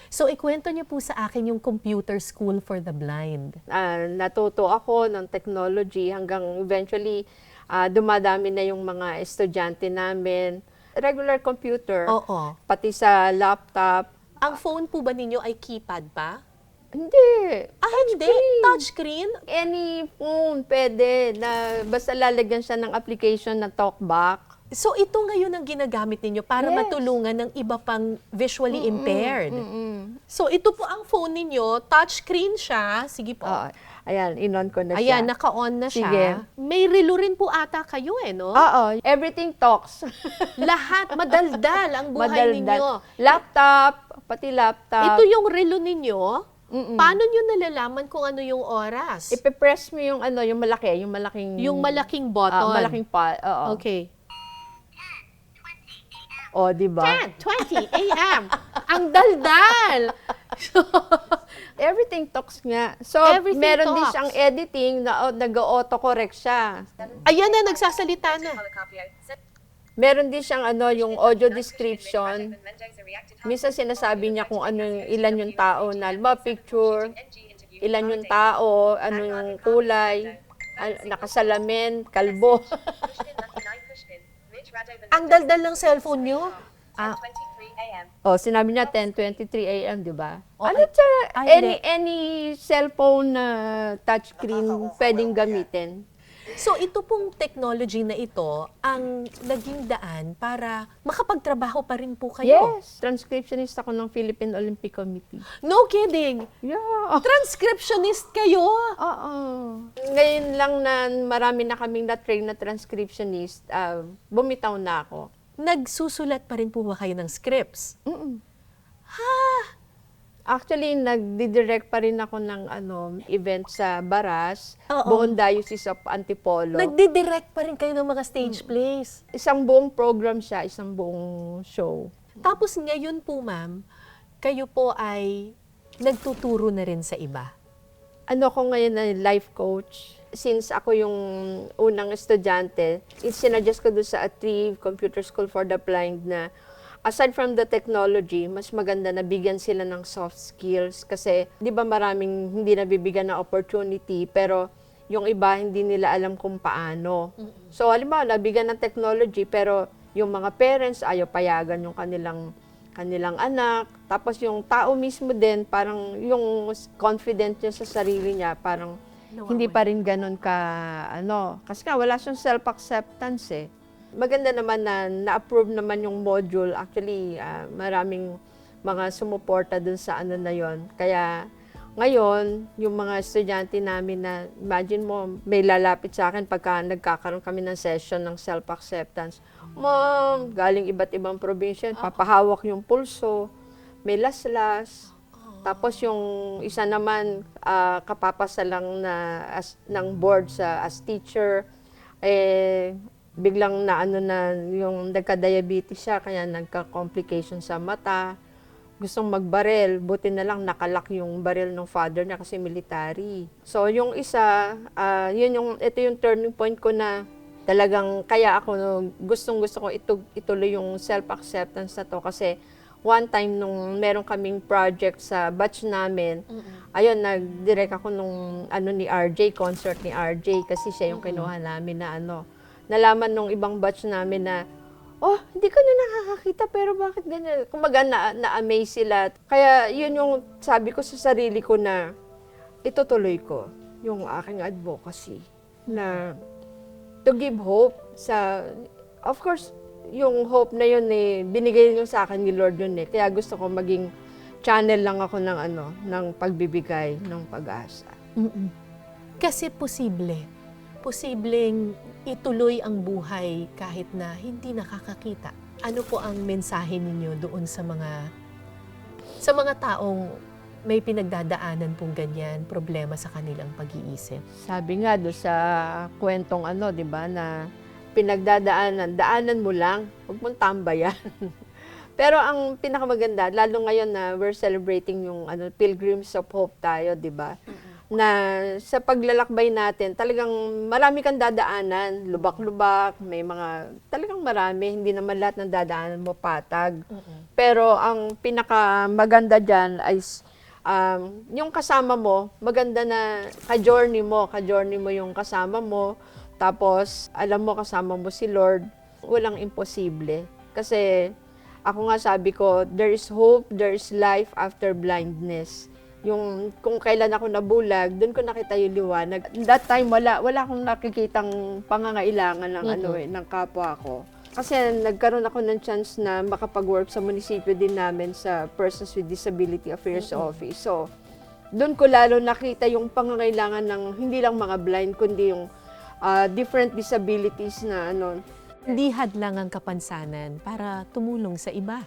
So, ikwento niyo po sa akin yung Computer School for the Blind. Natuto ako ng technology hanggang eventually dumadami na yung mga estudyante namin. Regular computer, Oo. pati sa laptop. Ang phone po ba ninyo ay keypad pa? Hindi. Hindi. Touchscreen? Any phone pwede na basta lalagyan siya ng application na talkback. So, ito ngayon ang ginagamit ninyo para Yes. matulungan ng iba pang visually impaired. So, ito po ang phone ninyo. Touchscreen siya. Sige po. Ayan, in-on ko na Ayan, siya. naka-on na siya. Sige. May relo rin po ata kayo no? Oo, everything talks. Lahat, madaldal ang buhay ninyo. Laptop, pati laptop. Ito yung relo ninyo. Paano nyo nalalaman kung ano yung oras? Ipe-press mo yung yung malaki, yung malaking... Yung malaking button. malaking oo. Okay. O, di ba? 10:20 a.m. Ang daldal! Everything talks nga. So, Everything meron din talks. siyang editing na nag-auto-correct siya. Ayan na, nagsasalita na. Meron din siyang yung audio description. Minsan sinasabi niya kung ilan yung tao na, picture, ilan yung tao, ano yung kulay, nakasalamin, kalbo. Ang daldal ng cellphone nyo? Sinabi niya 10:23 a.m., di ba? Okay. Any cellphone na touchscreen pwedeng gamitin. So ito pong technology na ito ang naging daan para makapagtrabaho pa rin po kayo. Yes, transcriptionist ako ng Philippine Olympic Committee. No kidding! Yeah. Transcriptionist kayo! Oo. Ngayon lang na marami na kaming na-train na transcriptionist, bumitaw na ako. Nagsusulat pa rin po ba kayo ng scripts? Actually, nagdidirect pa rin ako ng event sa Baras, Oo. buong Diocese of Antipolo. Nagdidirect pa rin kayo ng mga stage plays. Isang buong program siya, isang buong show. Tapos ngayon po ma'am, kayo po ay nagtuturo na rin sa iba. Ko ngayon na life coach. Since ako yung unang estudyante, sinadjust ko doon sa Atrieve Computer School for the Blind na aside from the technology, mas maganda na bigyan sila ng soft skills. Kasi di ba maraming hindi nabibigyan ng opportunity, pero yung iba hindi nila alam kung paano. So halimbawa, nabigyan ng technology, pero yung mga parents ayaw payagan yung kanilang anak. Tapos yung tao mismo din, parang yung confident niya sa sarili niya, parang hindi pa rin ganun kasi wala siyang self-acceptance eh. Maganda naman na na-approve naman yung module. Actually, maraming mga sumuporta dun sa na yon. Kaya ngayon, yung mga estudyante namin na, imagine mo, may lalapit sa akin pagka nagkakaroon kami ng session ng self-acceptance. Ma'am, galing iba't ibang probinsya, papahawak yung pulso, may laslas. Tapos yung isa naman, kapapasa lang ng board as teacher, biglang na yung nagka-diabetes siya, kaya nagka-complication sa mata. Gustong magbaril, buti na lang nakalak yung baril ng father niya kasi military. So yung isa, ito yung turning point ko na talagang kaya ako gustong-gusto ko ituloy yung self-acceptance na to kasi one time nung meron kaming project sa batch namin, ayun, nag-direct ako nung ni RJ, concert ni RJ kasi siya yung kinuha namin na nalaman nung ibang batch namin na, hindi ka na nakakakita, pero bakit ganyan? Kumaga, na-amaze sila. Kaya, yun yung sabi ko sa sarili ko na, itutuloy ko yung aking advocacy na to give hope of course, yung hope na yun binigay yun sa akin ni Lord yun Kaya gusto ko maging channel lang ako ng pagbibigay ng pag-asa. Kasi posibleng ituloy ang buhay kahit na hindi nakakakita. Ano po ang mensahe ninyo doon sa mga taong may pinagdadaanan pong ganyan, problema sa kanilang pag-iisip? Sabi nga doon sa kwentong di ba, na daanan mo lang, huwag mong tambayan. Pero ang pinakamaganda, lalo ngayon na we're celebrating yung Pilgrims of Hope tayo, di ba? na sa paglalakbay natin, talagang marami kang dadaanan, lubak-lubak, may mga, talagang marami, hindi naman lahat ng dadaanan mo patag. Pero ang pinaka maganda dyan ay yung kasama mo, maganda na ka-journey mo yung kasama mo, tapos alam mo kasama mo si Lord, walang imposible. Kasi ako nga sabi ko, there is hope, there is life after blindness. Yung kung kailan ako nabulag, doon ko nakita yung liwanag. That time wala akong nakikitang pangangailangan ng ng kapwa ko. Kasi nagkaroon ako ng chance na makapag-work sa munisipyo din namin sa Persons with Disability Affairs Office. So, doon ko lalo nakita yung pangangailangan ng hindi lang mga blind, kundi yung different disabilities na Hindi hadlang ang kapansanan para tumulong sa iba.